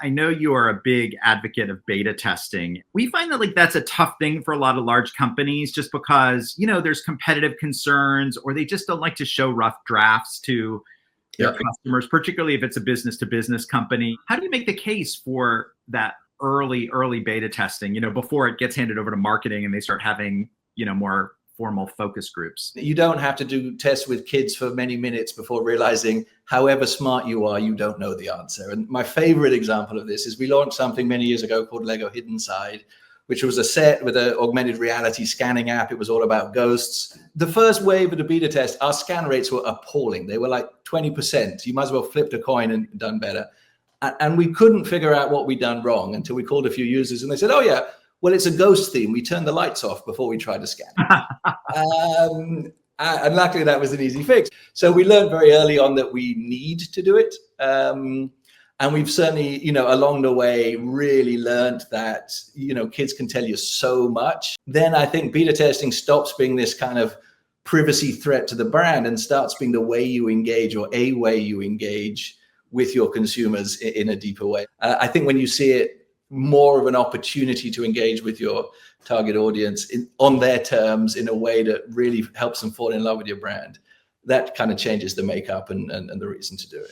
I know you are a big advocate of beta testing. We find that that's a tough thing for a lot of large companies just because, there's competitive concerns or they just don't like to show rough drafts to their customers, particularly if it's a business to business company. How do you make the case for that early beta testing, before it gets handed over to marketing and they start having, more formal focus groups? You don't have to do tests with kids for many minutes before realizing however smart you are, you don't know the answer. And my favorite example of this is we launched something many years ago called Lego Hidden Side, which was a set with an augmented reality scanning app. It was all about ghosts. The first wave of the beta test, our scan rates were appalling. They were like 20%. You might as well flipped a coin and done better. And we couldn't figure out what we'd done wrong until we called a few users and they said, oh yeah, well, it's a ghost theme. We turned the lights off before we tried to scan. And luckily that was an easy fix. So we learned very early on that we need to do it. And we've certainly, along the way really learned that, kids can tell you so much. Then I think beta testing stops being this kind of privacy threat to the brand and starts being the way you engage or a way you engage with your consumers in a deeper way. I think when you see it more of an opportunity to engage with your target audience on their terms in a way that really helps them fall in love with your brand, that kind of changes the makeup and the reason to do it.